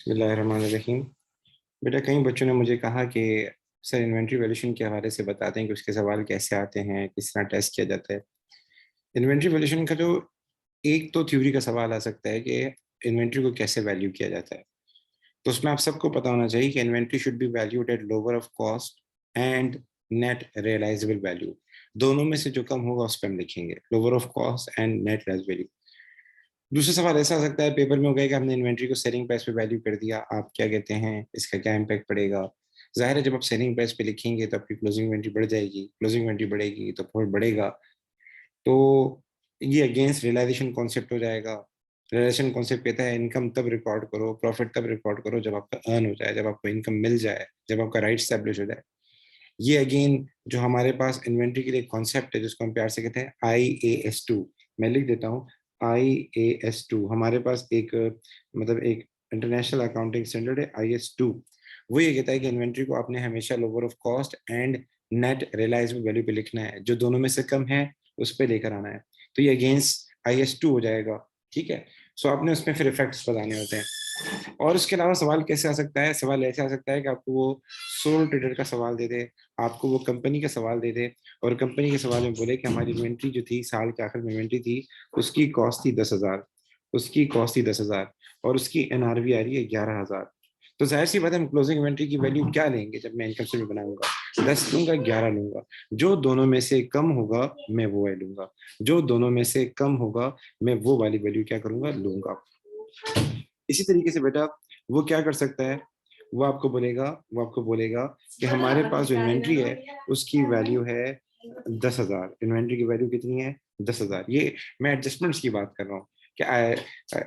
बिस्मिल्लाहिर्रहमानिर्रहीम। बेटा, कई बच्चों ने मुझे कहा कि सर इन्वेंट्री वैल्यूएशन के हवाले से बताते हैं कि उसके सवाल कैसे आते हैं, किस तरह टेस्ट किया जाता है। इन्वेंट्री वैल्यूएशन का जो एक तो थ्योरी का सवाल आ सकता है कि इन्वेंट्री को कैसे वैल्यू किया जाता है। तो उसमें आप सबको पता होना चाहिए कि inventory should be valued at lower of cost and net realisable value. दोनों में से जो कम होगा उस पर हम लिखेंगे lower of cost and net realisable value. दूसरा सवाल ऐसा आ सकता है पेपर में हो गया कि हमने इन्वेंट्री को सेलिंग प्राइस पे वैल्यू कर दिया, आप क्या कहते हैं, इसका क्या इम्पैक्ट पड़ेगा। जाहिर है जब आप सेलिंग प्राइस पे लिखेंगे तो आपकी क्लोजिंग इन्वेंट्री बढ़ जाएगी, क्लोजिंग इन्वेंट्री बढ़ेगी तो प्रॉफिट बढ़ेगा। तो ये अगेंस्ट रियलाइजेशन कॉन्सेप्ट हो जाएगा। रियलाइजेशन कॉन्सेप्ट कहता है इनकम तब रिकॉर्ड करो, प्रॉफिट तब रिकॉर्ड करो जब आपका अर्न हो जाए, जब आपको इनकम मिल जाए, जब आपका राइट स्टैब्लिश हो जाए। ये अगेन जो हमारे पास इन्वेंट्री के लिए कॉन्सेप्ट है जिसको हम प्यार से कहते हैं IAS2। मैं लिख देता हूँ IAS2। हमारे पास एक मतलब एक इंटरनेशनल अकाउंटिंग स्टैंडर्ड है IS2। वो ये कहता है कि इन्वेंट्री को आपने हमेशा lower of cost and net realisable value पे लिखना है, जो दोनों में से कम है उस पर लेकर आना है। तो ये अगेंस्ट IS2 हो जाएगा। ठीक है। सो आपने उसमें फिर इफेक्ट्स बताने होते हैं। और उसके अलावा सवाल कैसे आ सकता है, सवाल ऐसे आ सकता है कि आपको वो सोल ट्रेडर का सवाल दे दे, आपको वो कंपनी का सवाल दे दे और कंपनी के सवाल में बोले कि हमारी इन्वेंट्री जो थी साल के आखिर में इन्वेंट्री थी, उसकी कॉस्ट थी 10,000, उसकी कॉस्ट थी 10,000 और उसकी NRV आ रही है 11,000। तो जाहिर सी बात है हम क्लोजिंग इन्वेंट्री की वैल्यू क्या लेंगे जब मैं इनकम स्टेटमेंट बनाऊंगा, 10 लूंगा 11 लूंगा। जो दोनों में से कम होगा मैं वो वैल्यू लूंगा, जो दोनों में से कम होगा मैं वो वाली वैल्यू क्या करूंगा, लूंगा। इसी तरीके से बेटा वो क्या कर सकता है, वो आपको बोलेगा कि हमारे पास जो इन्वेंट्री है उसकी वैल्यू है 10,000। इन्वेंट्री की वैल्यू कितनी है, 10,000। ये मैं एडजस्टमेंट्स की बात कर रहा हूँ कि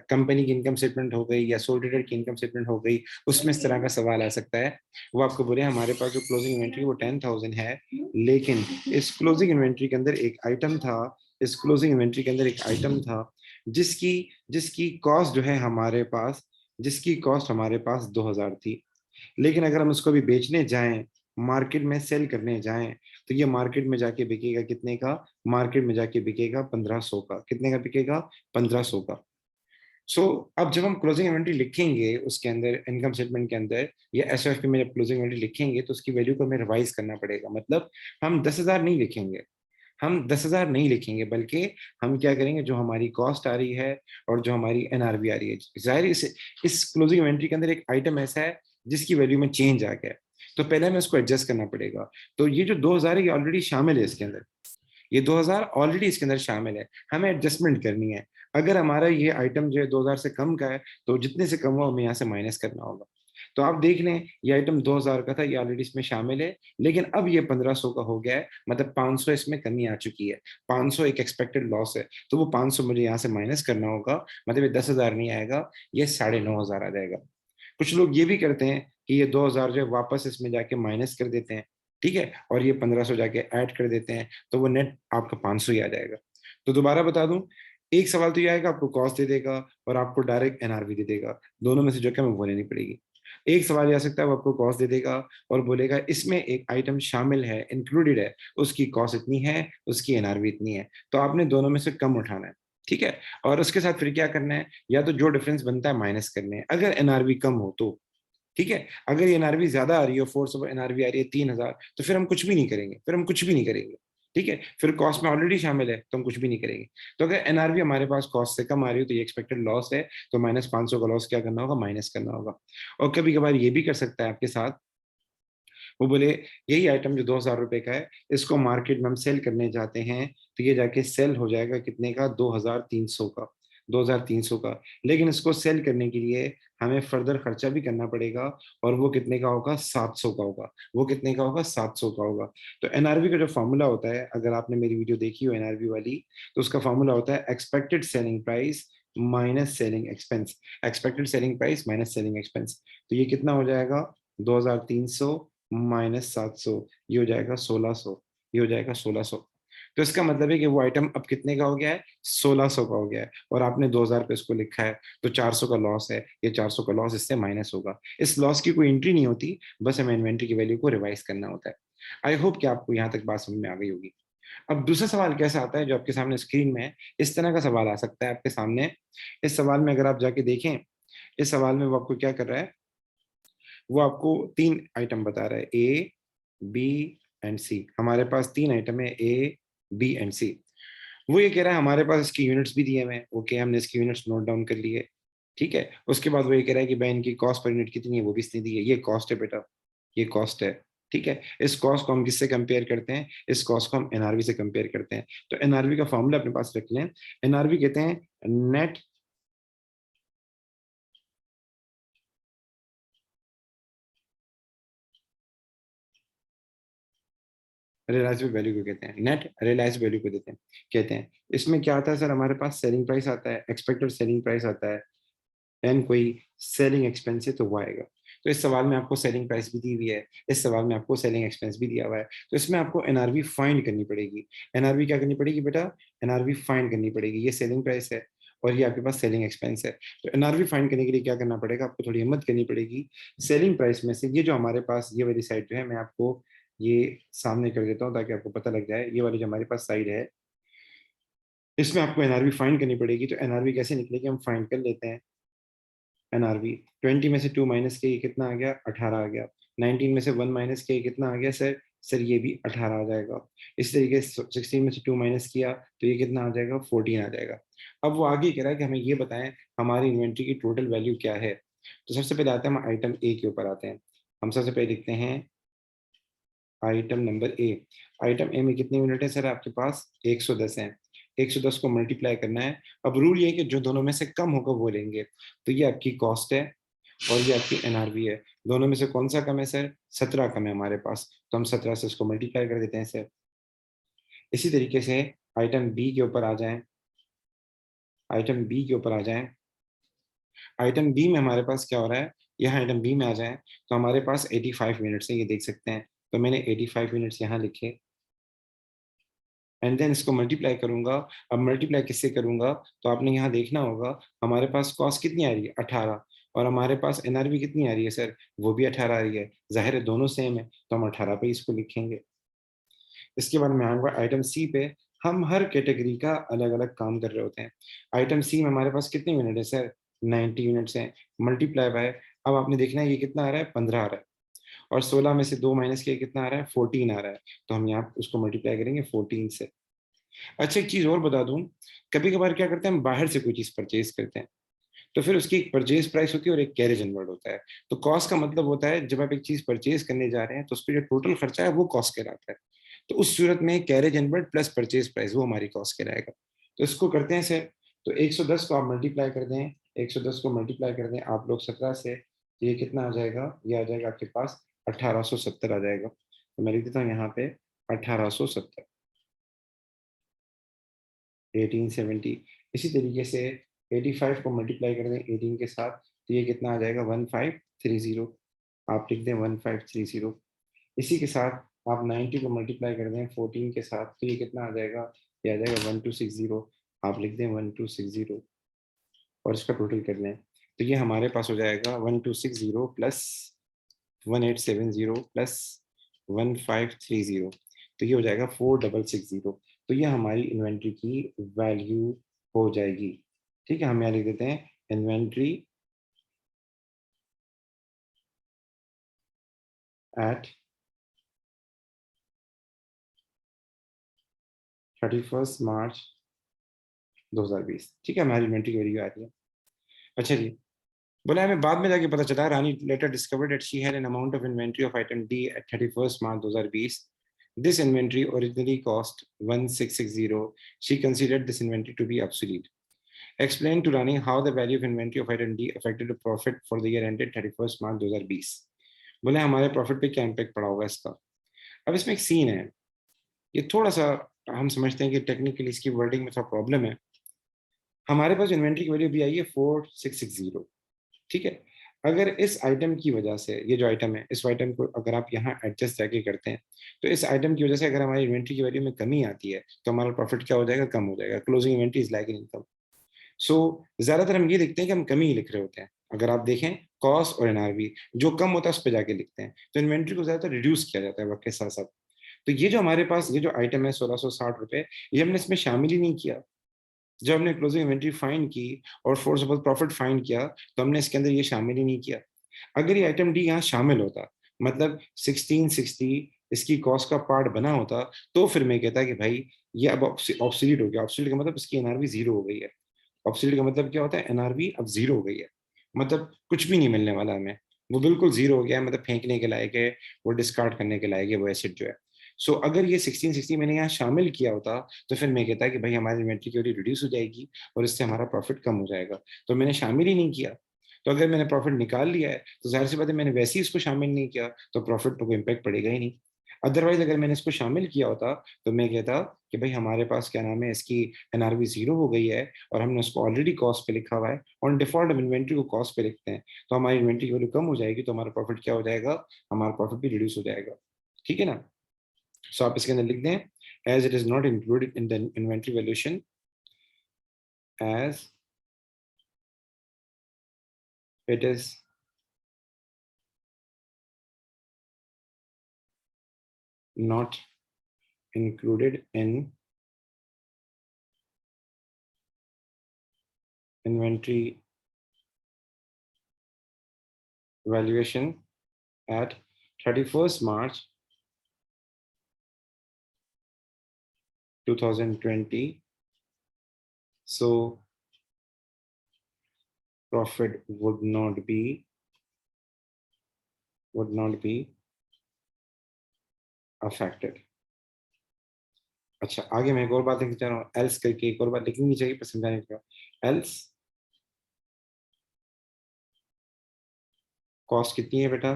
कंपनी की इनकम स्टेटमेंट हो गई या सोल ट्रेडर की इनकम स्टेटमेंट हो गई, उसमें इस तरह का सवाल आ सकता है। वो आपको बोले हमारे पास जो क्लोजिंग इन्वेंट्री वो 10,000 है, लेकिन इस क्लोजिंग इन्वेंट्री के अंदर एक आइटम था, इस क्लोजिंग इन्वेंट्री के अंदर एक आइटम था जिसकी जिसकी कॉस्ट जो है हमारे पास, जिसकी कॉस्ट हमारे पास 2,000 थी। लेकिन अगर हम उसको भी बेचने जाएं, मार्केट में सेल करने जाएं, तो ये मार्केट में जाके बिकेगा कितने का, मार्केट में जाके बिकेगा 1,500 का। कितने का बिकेगा, 1,500 का। सो अब जब हम क्लोजिंग इन्वेंट्री लिखेंगे उसके अंदर इनकम स्टेटमेंट के अंदर या SOF में जब क्लोजिंग इन्वेंट्री लिखेंगे तो उसकी वैल्यू को हमें रिवाइज करना पड़ेगा। मतलब हम 10,000 नहीं लिखेंगे, हम 10,000 नहीं लिखेंगे, बल्कि हम क्या करेंगे, जो हमारी कॉस्ट आ रही है और जो हमारी NRV आ रही है, जाहिर इस क्लोजिंग इन्वेंट्री के अंदर एक आइटम ऐसा है जिसकी वैल्यू में चेंज आ गया है, तो पहले हमें उसको एडजस्ट करना पड़ेगा। तो ये जो 2,000 है ये ऑलरेडी शामिल है इसके अंदर, ये 2,000 ऑलरेडी इसके अंदर शामिल है, हमें एडजस्टमेंट करनी है। अगर हमारा ये आइटम जो है 2,000 से कम का है तो जितने से कम हुआ हमें यहाँ से माइनस करना होगा। तो आप देख लें ये आइटम 2,000 का था, ये ऑलरेडी इसमें शामिल है, लेकिन अब ये 1,500 का हो गया है, मतलब 500 इसमें कमी आ चुकी है। 500 एक एक्सपेक्टेड लॉस है, तो वो 500 मुझे यहाँ से माइनस करना होगा, मतलब ये 10,000 नहीं आएगा, ये 9,500 आ जाएगा। कुछ लोग ये भी करते हैं कि ये 2,000 जो है वापस इसमें जाके माइनस कर देते हैं, ठीक है, और ये 1,500 जाके ऐड कर देते हैं, तो वो नेट आपका 500 ही आ जाएगा। तो दोबारा बता दूं, एक सवाल तो ये आएगा आपको कॉस्ट दे देगा और आपको डायरेक्ट NRV दे देगा, दोनों में से जो क्या हमें वो लेनी पड़ेगी। एक सवाल ये आ सकता है वो आपको कॉस्ट दे देगा और बोलेगा इसमें एक आइटम शामिल है, इंक्लूडेड है, उसकी कॉस्ट इतनी है, उसकी NRV इतनी है, तो आपने दोनों में से कम उठाना है। ठीक है। और उसके साथ फिर क्या करना है, या तो जो डिफरेंस बनता है माइनस करने हैं, अगर NRV कम हो तो। ठीक है। अगर ये NRV ज्यादा आ रही है, फोर्स ऑफ NRV आ रही है 3,000, तो फिर हम कुछ भी नहीं करेंगे, फिर हम कुछ भी नहीं करेंगे। ठीक है। फिर कॉस्ट में ऑलरेडी शामिल है तो हम कुछ भी नहीं करेंगे। तो अगर NRV हमारे पास कॉस्ट से कम आ रही हो तो ये एक्सपेक्टेड लॉस है, तो -500 का लॉस क्या करना होगा, माइनस करना होगा। और कभी कभार ये भी कर सकता है आपके साथ, वो बोले यही आइटम जो 2,000 रुपए का है इसको मार्केट में हम सेल करने जाते हैं, तो ये जाके सेल हो जाएगा कितने का, 2,300 का, 2,300 का। लेकिन इसको सेल करने के लिए हमें फर्दर खर्चा भी करना पड़ेगा, और वो कितने का होगा, 700 का होगा। वो कितने का होगा, 700 का होगा। तो NRV का जो फॉर्मूला होता है, अगर आपने मेरी वीडियो देखी हो NRV वाली, तो उसका फॉर्मूला होता है expected selling price minus selling expense. Expected selling price minus selling expense. तो ये कितना हो जाएगा, 2,300 -700, ये हो जाएगा 1,600, ये हो जाएगा 1,600। तो इसका मतलब है कि वो आइटम अब कितने का हो गया है, 1,600 का हो गया है, और आपने 2,000 पे इसको लिखा है, तो 400 का लॉस है, ये 400 का लॉस इससे माइनस होगा। इस लॉस की कोई एंट्री नहीं होती, बस हमें इन्वेंट्री की वैल्यू को रिवाइज करना होता है। आई होप कि आपको यहाँ तक बात समझ में आ गई होगी। अब दूसरा सवाल कैसा आता है जो आपके सामने स्क्रीन में है, इस तरह का सवाल आ सकता है आपके सामने। इस सवाल में अगर आप जाके देखें, इस सवाल में वो आपको क्या कर रहा है, वो आपको 3 आइटम बता रहा है, ए बी एंड सी। हमारे पास 3 आइटम है, ए बी एंड सी। वो ये कह रहा है हमारे पास इसकी यूनिट्स भी दिए हुए हैं, ओके हमने इसकी यूनिट्स नोट डाउन कर लिए, ठीक है। उसके बाद वो ये कह रहा है कि भाई इनकी कॉस्ट पर यूनिट कितनी है, वो भी इसने दी है, ये कॉस्ट है बेटा, ये कॉस्ट है, ठीक है। इस कॉस्ट को हम किससे कंपेयर करते हैं, इस कॉस्ट को हम एनआरवी से कंपेयर करते हैं। तो एनआरवी का फॉर्मूला अपने पास रख लें। एनआरवी कहते हैं नेट रियलाइजेबल वैल्यू को कहते हैं, नेट रियलाइज वैल्यू को देते हैं, कहते हैं। इसमें क्या आता है सर, हमारे पास सेलिंग प्राइस आता है, एक्सपेक्टेड सेलिंग प्राइस आता है, एंड कोई सेलिंग एक्सपेंस है तो वो आएगा। तो इस सवाल में आपको सेलिंग प्राइस भी दी हुई है, इस सवाल में आपको सेलिंग एक्सपेंस भी दिया हुआ है, तो इसमें आपको एनआरवी फाइंड करनी पड़ेगी। एनआरवी क्या करनी पड़ेगी बेटा, एनआरवी फाइंड करनी पड़ेगी। ये सेलिंग प्राइस है और ये आपके पास सेलिंग एक्सपेंस है। तो एनआरवी फाइंड करने के लिए क्या करना पड़ेगा, आपको थोड़ी हिम्मत करनी पड़ेगी। सेलिंग प्राइस में से ये जो हमारे पास ये वाली साइड जो है, मैं आपको ये सामने कर देता हूँ ताकि आपको पता लग जाए। ये वाली जो हमारे पास साइड है, इसमें आपको एनआरवी फाइंड करनी पड़ेगी। तो एनआरवी कैसे निकलेगी, हम फाइंड कर लेते हैं। एनआरवी 20 में से 2 माइनस के, ये कितना आ गया, 18 आ गया। 19 में से 1 माइनस के, ये कितना आ गया सर, सर ये भी 18 आ जाएगा। इस तरीके से 16 में से 2 माइनस किया तो ये कितना आ जाएगा, 14 आ जाएगा। अब वो आगे कह रहा है कि हमें ये बताएं हमारी इन्वेंट्री की टोटल वैल्यू क्या है। तो सबसे पहले आते हैं हम आइटम ए के ऊपर आते हैं। हम सबसे पहले लिखते हैं आइटम नंबर ए। आइटम ए में कितनी यूनिट है सर, आपके पास 110 है। 110 को मल्टीप्लाई करना है। अब रूल ये है कि जो दोनों में से कम होगा वो लेंगे। तो ये आपकी कॉस्ट है और ये आपकी एनआरवी है। दोनों में से कौन सा कम है सर, 17 कम है हमारे पास, तो हम 17 से इसको मल्टीप्लाई कर देते हैं सर। इसी तरीके से आइटम बी के ऊपर आ जाएं। आइटम बी के ऊपर आ जाएं। आइटम बी में हमारे पास क्या हो रहा है, यहाँ आइटम बी में आ जाएं तो हमारे पास 85 यूनिट्स है, ये देख सकते हैं। तो मैंने 85 यूनिट्स यहाँ लिखे एंड देन इसको मल्टीप्लाई करूंगा। अब मल्टीप्लाई किससे करूंगा, तो आपने यहाँ देखना होगा हमारे पास कॉस्ट कितनी आ रही है, 18, और हमारे पास एनआरवी कितनी आ रही है सर, वो भी 18 आ रही है। जाहिर है दोनों सेम है तो हम 18 पे इसको लिखेंगे। इसके बाद में आऊंगा आइटम सी पे। हम हर कैटेगरी का अलग अलग काम कर रहे होते हैं। आइटम सी में हमारे पास कितने यूनिट है सर, 90 यूनिट्स हैं, मल्टीप्लाई बाय। अब आपने देखना है ये कितना आ रहा है, 15 आ रहा है, और 16 में से 2 माइनस किया कितना आ रहा है, 14 आ रहा है। तो हम यहाँ उसको मल्टीप्लाई करेंगे 14 से। अच्छा एक चीज और बता दूं, कभी कभार क्या करते हैं हम बाहर से कोई चीज परचेज करते हैं, तो फिर उसकी एक परचेज प्राइस होती है और एक कैरेज इनवर्ड होता है। तो कॉस्ट का मतलब होता है जब आप एक चीज परचेज करने जा रहे हैं तो उस पर जो टोटल खर्चा है वो कॉस्ट कहलाता है। तो उस सूरत में carriage inward plus purchase price वो हमारी कॉस्ट कहलाएगा। तो इसको करते हैं सर। तो 110 को आप मल्टीप्लाई कर दें, 110 को मल्टीप्लाई कर दें आप लोग 17 से, तो ये कितना आ जाएगा, ये आ जाएगा आपके पास 1870 आ जाएगा। तो मैं लिख देता हूँ यहाँ पे 1870, 1870। इसी तरीके से 85 को मल्टीप्लाई कर दें 18 के साथ तो ये कितना आ जाएगा, 1530। आप लिख दें 1530। इसी के साथ आप 90 को मल्टीप्लाई कर दें 14 के साथ तो ये कितना आ जाएगा, ये आ जाएगा 1260। आप लिख दें 1260 और इसका टोटल कर लें तो ये हमारे पास हो जाएगा 1260 प्लस 1870 प्लस 1530। तो ये हो जाएगा 4660। तो ये हमारी इन्वेंट्री की वैल्यू हो जाएगी। ठीक है, हम यहाँ लिख देते हैं इन्वेंट्री एट 31 मार्च 2020। ठीक है, हमारी इन्वेंट्री की वैल्यू आ रही है। अच्छा जी, बोला हमें बाद में जाके पता चला Rani later discovered that she had an amount of inventory of item D at 31 March 2020। This inventory originally cost 1660. She considered this inventory to be obsolete. Explain to Rani how the value of inventory of item D affected the profit for the year ended 31st March 2020. बोले हमारे profit पे क्या impact पड़ा होगा इसका। अब इसमें एक सीन है, ये थोड़ा सा हम समझते हैं कि टेक्निकली इसकी वर्डिंग में थोड़ा प्रॉब्लम है। हमारे पास इन्वेंट्री की वैल्यू भी आई है 4660, ठीक है। अगर इस आइटम की वजह से, ये जो आइटम है इस आइटम को अगर आप यहाँ एडजस्ट जाके करते हैं तो इस आइटम की वजह से अगर हमारी इन्वेंट्री की वैल्यू में कमी आती है तो हमारा प्रॉफिट क्या हो जाएगा, कम हो जाएगा। Closing inventory is like income. सो ज्यादातर हम ये देखते हैं कि हम कमी ही लिख रहे होते हैं। अगर आप देखें कॉस्ट और एनआरवी जो कम होता है उस पर जाके लिखते हैं, तो इन्वेंट्री को ज्यादातर रिड्यूस किया जाता है वक्त के साथ साथ। तो ये जो हमारे पास ये जो आइटम है 1660 रुपए, ये हमने इसमें शामिल ही नहीं किया। जब हमने क्लोजिंग इन्वेंट्री फाइंड की और फॉर सपोज प्रॉफिट फाइंड किया, तो हमने इसके अंदर ये शामिल ही नहीं किया। अगर ये आइटम डी यहाँ शामिल होता, मतलब 1660 इसकी कॉस्ट का पार्ट बना होता, तो फिर मैं कहता कि भाई ये अब ऑब्सोलीट हो गया। ऑब्सोलीट का मतलब इसकी एनआरवी जीरो हो गई है। ऑब्सोलीट का मतलब क्या होता है, एनआरवी अब जीरो हो गई है, मतलब कुछ भी नहीं मिलने वाला हमें, वो बिल्कुल जीरो हो गया है, मतलब फेंकने के लायक है, वो डिस्कार्ड करने के लायक है वो एसेट जो है। सो अगर ये 1660 मैंने यहाँ शामिल किया होता, तो फिर मैं कहता कि भाई हमारी इन्वेंट्री की रिड्यूस हो जाएगी और इससे हमारा प्रॉफिट कम हो जाएगा। तो मैंने शामिल ही नहीं किया। तो अगर मैंने प्रॉफिट निकाल लिया है, तो जाहिर सी बात है मैंने वैसे ही इसको शामिल नहीं किया, तो प्रॉफिट पर कोई इम्पैक्ट पड़ेगा ही नहीं। अदरवाइज अगर मैंने इसको शामिल किया होता, तो मैं कहता कि भाई हमारे पास क्या नाम है, इसकी एनआरवी जीरो हो गई है और हमने उसको ऑलरेडी कॉस्ट पे लिखा हुआ है, और डिफॉल्ट हम इन्वेंट्री को कॉस्ट पे लिखते हैं, तो हमारी इन्वेंट्री की वैल्यू कम हो जाएगी, तो हमारा प्रॉफिट क्या हो जाएगा, हमारा प्रॉफिट भी रिड्यूस हो जाएगा। ठीक है ना। सो आप इसके अंदर लिख दें, as it is not included in the inventory valuation, as it is not included in inventory valuation at 31st March 2020. So profit would not be affected. अच्छा, आगे मैं एक और बात लिखना चाह रहा हूँ, एल्स करके एक और बात लिखनी चाहिए पर समझाने के लिए। एल्स कॉस्ट कितनी है बेटा,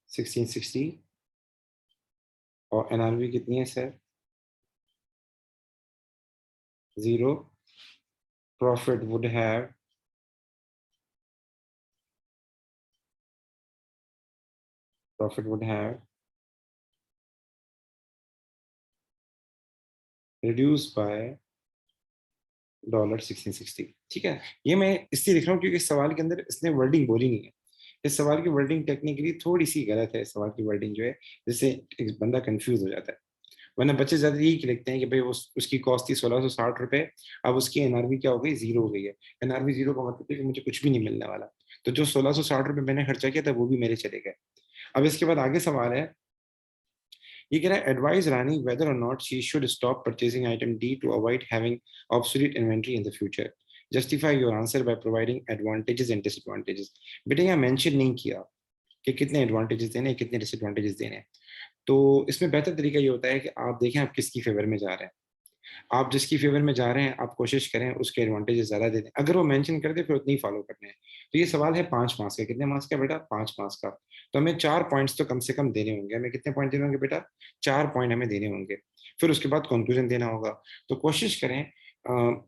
1660, और एनआरवी कितनी है sir, zero. Profit would have reduced by $1660। ठीक है, ये मैं इसलिए लिख रहा हूँ क्योंकि इस सवाल के अंदर इसने वर्डिंग बोली नहीं है। इस सवाल की वर्डिंग टेक्निकली थोड़ी सी गलत है, इस सवाल की वर्डिंग जो है, जिससे एक बंदा कंफ्यूज हो जाता है। वरना बच्चे ज्यादा यही लिखते हैं कि भाई उसकी कॉस्ट थी 1660 रुपए, अब उसकी एनआरवी क्या हो गई, जीरो हो गई है। एनआरवी जीरो का मतलब है कि मुझे कुछ भी नहीं मिलने वाला, तो जो 1660 रुपए मैंने खर्चा किया था वो भी मेरे चले गए। अब इसके बाद आगे सवाल है, ये कह रहा है advise Rani whether or not she should stop purchasing item D to avoid having obsolete inventory in the future. Justify your answer by providing advantages and disadvantages. बेटा यहाँ मेंशन नहीं किया कि कितने एडवांटेजेस देने हैं, कितने डिसएडवांटेजेस देने हैं। तो इसमें बेहतर तरीका ये होता है कि आप देखें आप किसकी फेवर में जा रहे हैं। आप जिसकी फेवर में जा रहे हैं आप कोशिश करें उसके एडवांटेजेस ज्यादा दे दें, अगर वो मेंशन कर दे फिर उतनी फॉलो करने हैं। तो ये सवाल है 5 मार्क्स का। कितने मार्क्स का बेटा, 5 मार्क्स का। तो हमें 4 पॉइंट्स तो कम से कम देने होंगे। हमें कितने पॉइंट देने होंगे बेटा, 4 पॉइंट हमें देने होंगे। फिर उसके बाद कंक्लूजन देना होगा। तो कोशिश करें,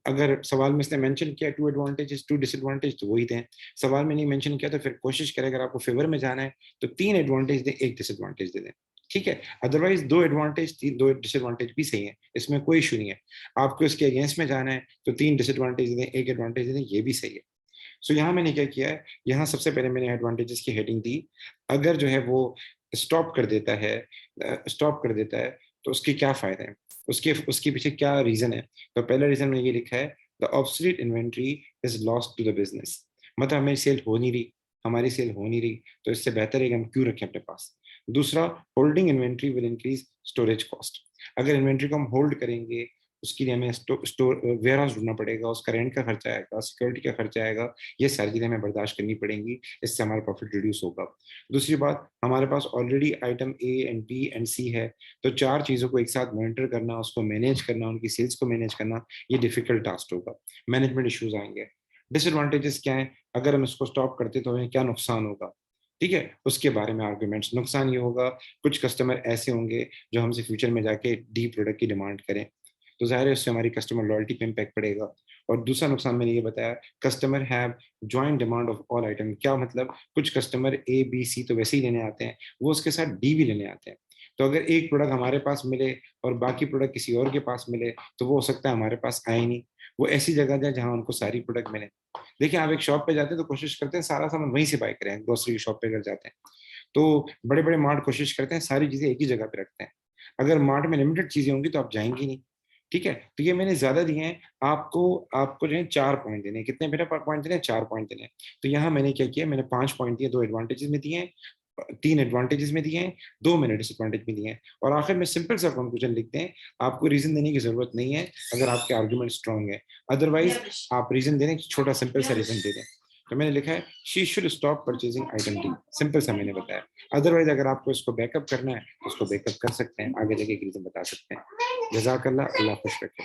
अगर सवाल में इसने मेंशन किया 2 एडवांटेजेस 2 डिसएडवांटेज, तो वही दें। सवाल में नहीं मेंशन किया तो फिर कोशिश करें अगर आपको फेवर में जाना है तो 3 एडवांटेज दें, 1 डिसएडवांटेज दे दें। ठीक है, अदरवाइज 2 एडवांटेज 2 डिसएडवांटेज भी सही है, इसमें कोई इशू नहीं है। आपको इसके अगेंस्ट में जाना है तो 3 डिसएडवांटेज दें, 1 एडवांटेज दें, ये भी सही है। सो यहाँ मैंने क्या किया है, यहाँ सबसे पहले मैंने एडवांटेजेस की हेडिंग दी। अगर जो है वो स्टॉप कर देता है तो उसके क्या फायदे हैं, उसके उसके पीछे क्या रीजन है। तो पहला रीजन मैंने ये लिखा है, the obsolete inventory is lost to the business. मतलब हमें सेल हो नहीं रही, हमारी सेल हो नहीं रही, तो इससे बेहतर है कि हम क्यों रखें अपने पास। दूसरा, holding inventory will increase storage cost. अगर इन्वेंट्री को हम होल्ड करेंगे उसके लिए हमें स्टोर वेयर हाउस ढूंढना पड़ेगा, उसका रेंट का खर्चा आएगा, सिक्योरिटी का खर्चा आएगा, ये सारी चीजें हमें बर्दाश्त करनी पड़ेंगी, इससे हमारा प्रॉफिट रिड्यूस होगा। दूसरी बात, हमारे पास already item A and B and C है, तो 4 चीजों को एक साथ मॉनिटर करना, उसको मैनेज करना, उनकी सेल्स को मैनेज करना, ये डिफिकल्ट टास्क होगा, मैनेजमेंट इश्यूज आएंगे। डिसएडवांटेजेस क्या है, अगर हम इसको स्टॉप करते तो हमें क्या नुकसान होगा, ठीक है, उसके बारे में आर्ग्यूमेंट्स। नुकसान ये होगा, कुछ कस्टमर ऐसे होंगे जो हमसे फ्यूचर में जाके डी प्रोडक्ट की डिमांड करें, तो जाहिर है उससे हमारी कस्टमर लॉयल्टी पे इम्पैक्ट पड़ेगा। और दूसरा नुकसान मैंने ये बताया, customer have joint demand of all item. क्या मतलब, कुछ कस्टमर ए बी सी तो वैसे ही लेने आते हैं, वो उसके साथ डी भी लेने आते हैं। तो अगर एक प्रोडक्ट हमारे पास मिले और बाकी प्रोडक्ट किसी और के पास मिले, तो वो हो सकता है हमारे पास आए नहीं। वो ऐसी जगह जाए जहां उनको सारी प्रोडक्ट मिले। देखिए, आप एक शॉप पे जाते हैं तो कोशिश करते हैं सारा सामान वहीं से बाय करें। ग्रोसरी शॉप पे अगर जाते हैं तो बड़े बड़े मार्ट कोशिश करते हैं सारी चीजें एक ही जगह पे रखते हैं। अगर मार्ट में लिमिटेड चीजें होंगी तो आप जाएंगी नहीं। ठीक है, तो ये मैंने ज्यादा दिए हैं। आपको आपको जो है 4 पॉइंट देने हैं। कितने मेरे पॉइंट देने हैं? 4 पॉइंट देने हैं। तो यहाँ मैंने क्या किया, मैंने 5 पॉइंट दिए, 2 एडवांटेजेस में दिए हैं, 3 एडवांटेजेस में दिए हैं, 2 मैंने डिसएडवांटेज में दिए हैं, और आखिर में सिंपल सा कंक्लूजन लिखते हैं। आपको रीजन देने की जरूरत नहीं है अगर आपके आर्गुमेंट स्ट्रांग है, अदरवाइज आप रीजन दे दें, छोटा सिंपल सा रीजन दे दें। तो मैंने लिखा है she should stop purchasing item D, simple सा मैंने बताया। अदरवाइज अगर आपको इसको बैकअप करना है तो उसको बैकअप कर सकते हैं, आगे जाके एक रीजन बता सकते हैं। जजाकल्ला, अल्लाह खुश रखे।